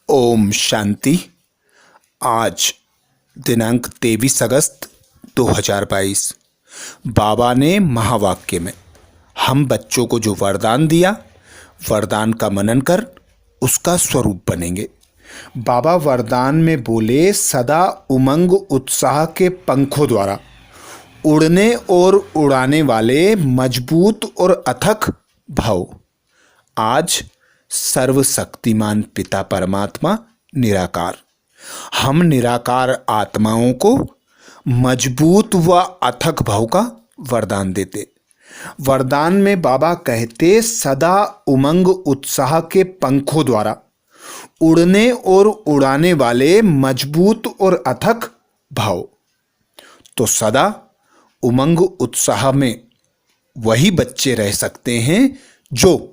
ओम शांति। आज दिनांक 23 अगस्त 2022 बाबा ने महावाक्य में हम बच्चों को जो वरदान दिया, वरदान का मनन कर उसका स्वरूप बनेंगे। बाबा वरदान में बोले, सदा उमंग उत्साह के पंखों द्वारा उड़ने और उड़ाने वाले मजबूत और अथक भाव। आज सर्वशक्तिमान पिता परमात्मा निराकार, हम निराकार आत्माओं को मजबूत व अथक भाव का वरदान देते। वरदान में बाबा कहते, सदा उमंग उत्साह के पंखों द्वारा उड़ने और उड़ाने वाले मजबूत और अथक भाव। तो सदा उमंग उत्साह में वही बच्चे रह सकते हैं जो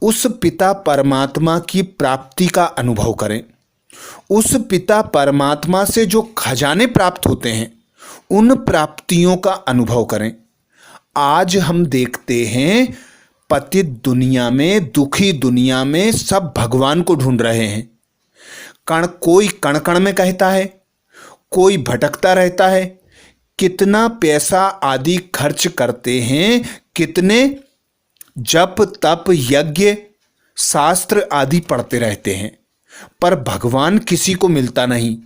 उस पिता परमात्मा की प्राप्ति का अनुभव करें। उस पिता परमात्मा से जो खजाने प्राप्त होते हैं, उन प्राप्तियों का अनुभव करें। आज हम देखते हैं पतित दुनिया में, दुखी दुनिया में सब भगवान को ढूंढ रहे हैं। कोई कण कण में कहता है, कोई भटकता रहता है। कितना पैसा आदि खर्च करते हैं, कितने जप तप यज्ञ शास्त्र आदि पढ़ते रहते हैं, पर भगवान किसी को मिलता नहीं।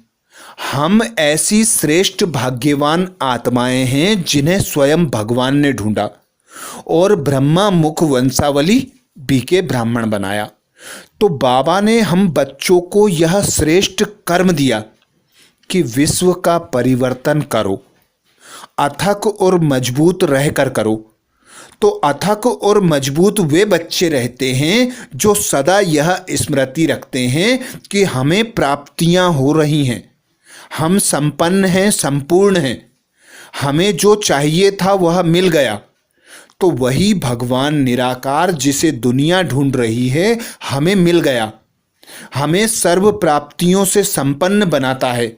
हम ऐसी श्रेष्ठ भाग्यवान आत्माएं हैं जिन्हें स्वयं भगवान ने ढूंढा और ब्रह्मा मुख वंशावली बीके ब्राह्मण बनाया। तो बाबा ने हम बच्चों को यह श्रेष्ठ कर्म दिया कि विश्व का परिवर्तन करो, अथक और मजबूत रहकर करो। तो अथक और मजबूत वे बच्चे रहते हैं जो सदा यह स्मृति रखते हैं कि हमें प्राप्तियां हो रही हैं, हम संपन्न हैं, संपूर्ण हैं, हमें जो चाहिए था वह मिल गया। तो वही भगवान निराकार जिसे दुनिया ढूंढ रही है, हमें मिल गया, हमें सर्व प्राप्तियों से संपन्न बनाता है,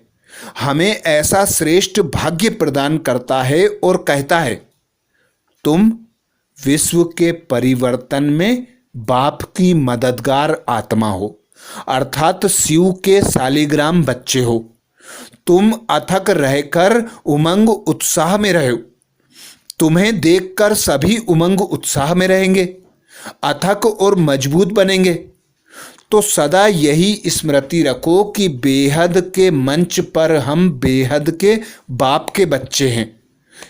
हमें ऐसा श्रेष्ठ भाग्य प्रदान करता है और कहता है, तुम विश्व के परिवर्तन में बाप की मददगार आत्मा हो, अर्थात शिव के शालिग्राम बच्चे हो। तुम अथक रहकर उमंग उत्साह में रहो। तुम्हें देखकर सभी उमंग उत्साह में रहेंगे, अथक और मजबूत बनेंगे। तो सदा यही स्मृति रखो कि बेहद के मंच पर हम बेहद के बाप के बच्चे हैं,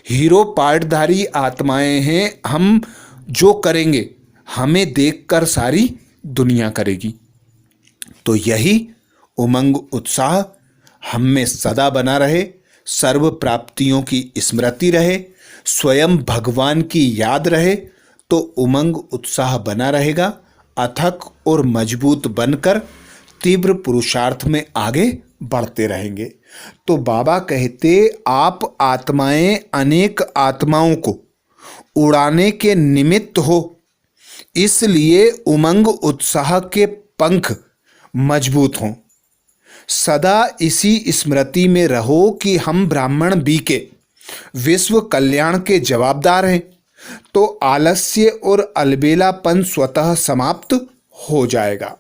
हीरो पार्टधारी आत्माएं हैं। हम जो करेंगे हमें देखकर सारी दुनिया करेगी। तो यही उमंग उत्साह हम में सदा बना रहे, सर्व प्राप्तियों की स्मृति रहे, स्वयं भगवान की याद रहे। तो उमंग उत्साह बना रहेगा, अथक और मजबूत बनकर तीव्र पुरुषार्थ में आगे बढ़ते रहेंगे। तो बाबा कहते, आप आत्माएं अनेक आत्माओं को उड़ाने के निमित्त हो, इसलिए उमंग उत्साह के पंख मजबूत हों। सदा इसी स्मृति में रहो कि हम ब्राह्मण बी के विश्व कल्याण के जवाबदार हैं। तो आलस्य और अलबेलापन स्वतः समाप्त हो जाएगा।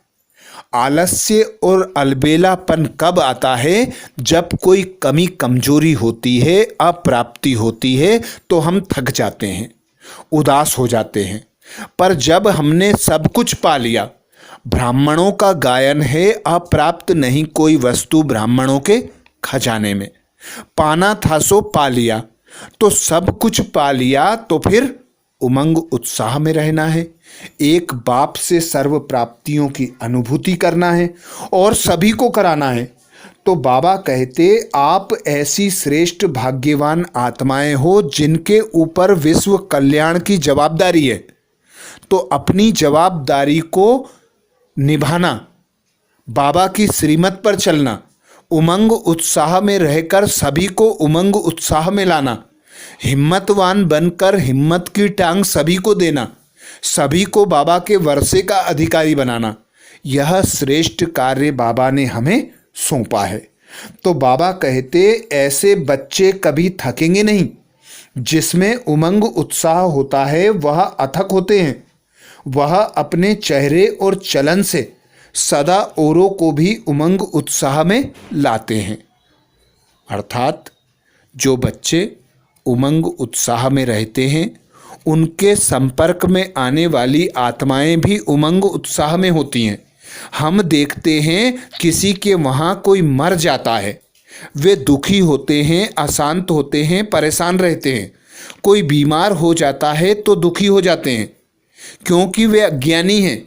आलस्य और अलबेलापन कब आता है? जब कोई कमी कमजोरी होती है, अप्राप्ति होती है, तो हम थक जाते हैं, उदास हो जाते हैं। पर जब हमने सब कुछ पा लिया, ब्राह्मणों का गायन है, अप्राप्त नहीं कोई वस्तु ब्राह्मणों के खजाने में। पाना था सो पा लिया, तो सब कुछ पा लिया, तो फिर उमंग उत्साह में रहना है। एक बाप से सर्व प्राप्तियों की अनुभूति करना है और सभी को कराना है। तो बाबा कहते, आप ऐसी श्रेष्ठ भाग्यवान आत्माएं हो जिनके ऊपर विश्व कल्याण की जवाबदारी है। तो अपनी जवाबदारी को निभाना, बाबा की श्रीमत पर चलना, उमंग उत्साह में रहकर सभी को उमंग उत्साह में लाना, हिम्मतवान बनकर हिम्मत की टांग सभी को देना, सभी को बाबा के वर्षे का अधिकारी बनाना, यह श्रेष्ठ कार्य बाबा ने हमें सौंपा है। तो बाबा कहते, ऐसे बच्चे कभी थकेंगे नहीं। जिसमें उमंग उत्साह होता है वह अथक होते हैं, वह अपने चेहरे और चलन से सदा औरों को भी उमंग उत्साह में लाते हैं। अर्थात जो बच्चे उमंग उत्साह में रहते हैं उनके संपर्क में आने वाली आत्माएं भी उमंग उत्साह में होती हैं। हम देखते हैं किसी के वहाँ कोई मर जाता है, वे दुखी होते हैं, अशांत होते हैं, परेशान रहते हैं। कोई बीमार हो जाता है तो दुखी हो जाते हैं क्योंकि वे अज्ञानी हैं।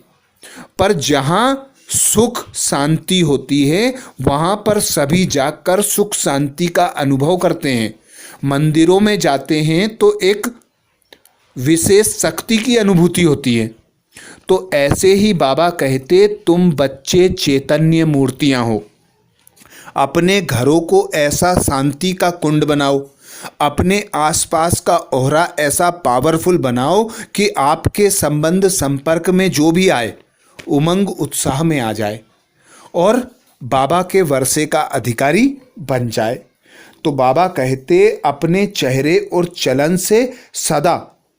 पर जहाँ सुख शांति होती है वहाँ पर सभी जाकर सुख शांति का अनुभव करते हैं। मंदिरों में जाते हैं तो एक विशेष शक्ति की अनुभूति होती है। तो ऐसे ही बाबा कहते, तुम बच्चे चैतन्य मूर्तियां हो। अपने घरों को ऐसा शांति का कुंड बनाओ, अपने आसपास का ओहरा ऐसा पावरफुल बनाओ कि आपके संबंध संपर्क में जो भी आए उमंग उत्साह में आ जाए और बाबा के वर्षे का अधिकारी बन जाए। तो बाबा कहते, अपने चेहरे और चलन से सदा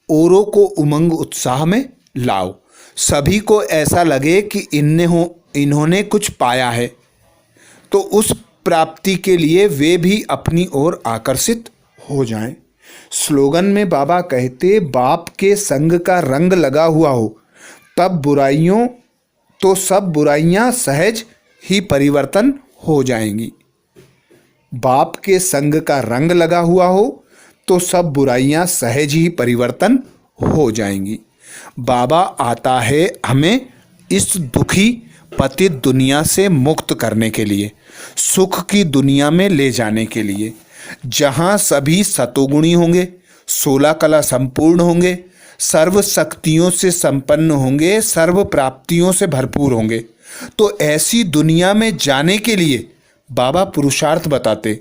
औरों को उमंग उत्साह में लाओ। सभी को ऐसा लगे कि इन्होंने कुछ पाया है, तो उस प्राप्ति के लिए वे भी अपनी ओर आकर्षित हो जाएं। स्लोगन में बाबा कहते, बाप के संग का रंग लगा हुआ हो तो सब बुराइयां सहज ही परिवर्तन हो जाएंगी। बाप के संग का रंग लगा हुआ हो तो सब बुराइयां सहज ही परिवर्तन हो जाएंगी। बाबा आता है हमें इस दुखी पतित दुनिया से मुक्त करने के लिए, सुख की दुनिया में ले जाने के लिए, जहाँ सभी सतोगुणी होंगे, 16 कला संपूर्ण होंगे, सर्व शक्तियों से संपन्न होंगे, सर्व प्राप्तियों से भरपूर होंगे। तो ऐसी दुनिया में जाने के लिए बाबा पुरुषार्थ बताते,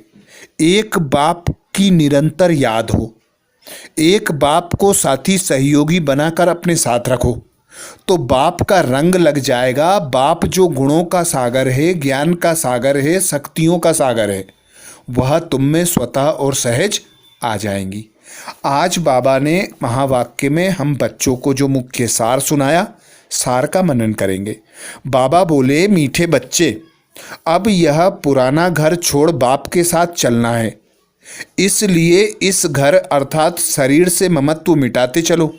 एक बाप की निरंतर याद हो, एक बाप को साथी सहयोगी बनाकर अपने साथ रखो, तो बाप का रंग लग जाएगा। बाप जो गुणों का सागर है, ज्ञान का सागर है, शक्तियों का सागर है, वह तुम में स्वतः और सहज आ जाएंगी। आज बाबा ने महावाक्य में हम बच्चों को जो मुख्य सार सुनाया, सार का मनन करेंगे। बाबा बोले, मीठे बच्चे, अब यह पुराना घर छोड़ बाप के साथ चलना है। इसलिए इस घर अर्थात शरीर से ममत्व मिटाते चलो,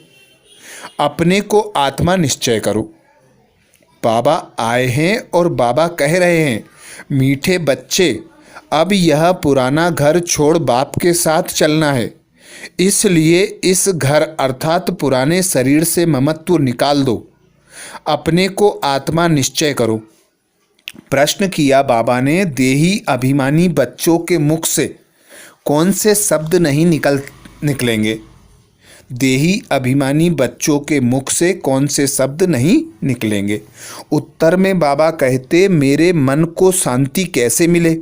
अपने को आत्मा निश्चय करो। बाबा आए हैं और बाबा कह रहे हैं, मीठे बच्चे, अब यह पुराना घर छोड़ बाप के साथ चलना है। इसलिए इस घर अर्थात पुराने शरीर से ममत्व निकाल दो, अपने को आत्मा निश्चय करो। प्रश्न किया बाबा ने, देही अभिमानी बच्चों के मुख से कौन से शब्द नहीं निकलेंगे? देही अभिमानी बच्चों के मुख से कौन से शब्द नहीं निकलेंगे? उत्तर में बाबा कहते, मेरे मन को शांति कैसे मिले,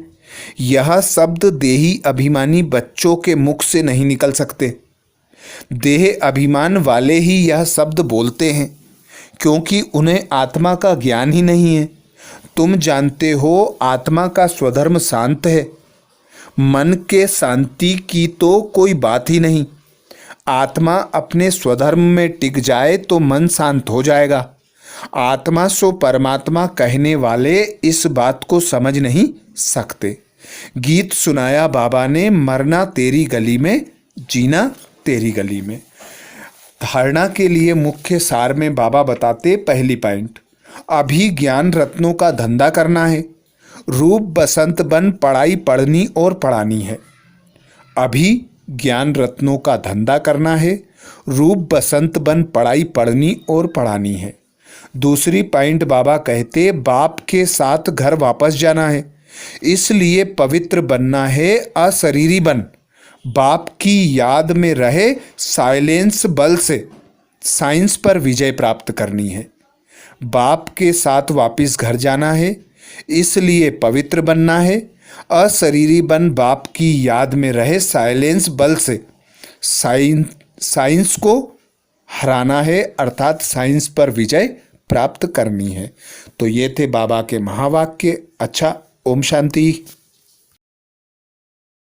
यह शब्द देही अभिमानी बच्चों के मुख से नहीं निकल सकते। देह अभिमान वाले ही यह शब्द बोलते हैं, क्योंकि उन्हें आत्मा का ज्ञान ही नहीं है। तुम जानते हो आत्मा का स्वधर्म शांत है, मन के शांति की तो कोई बात ही नहीं। आत्मा अपने स्वधर्म में टिक जाए तो मन शांत हो जाएगा। आत्मा सो परमात्मा कहने वाले इस बात को समझ नहीं सकते। गीत सुनाया बाबा ने, मरना तेरी गली में, जीना तेरी गली में। धारणा के लिए मुख्य सार में बाबा बताते, पहली पॉइंट, अभी ज्ञान रत्नों का धंधा करना है। रूप बसंत बन पढ़ाई पढ़नी और पढ़ानी है। अभी ज्ञान रत्नों का धंधा करना है, रूप बसंत बन पढ़ाई पढ़नी और पढ़ानी है। दूसरी पॉइंट बाबा कहते, बाप के साथ घर वापस जाना है, इसलिए पवित्र बनना है, अशरीरी बन बाप की याद में रहे, साइलेंस बल से साइंस पर विजय प्राप्त करनी है। बाप के साथ वापस घर जाना है, इसलिए पवित्र बनना है, अशरीरी बन बाप की याद में रहे, साइलेंस बल से साइंस को हराना है, अर्थात साइंस पर विजय प्राप्त करनी है। तो ये थे बाबा के महावाक्य। अच्छा, ओम शांति।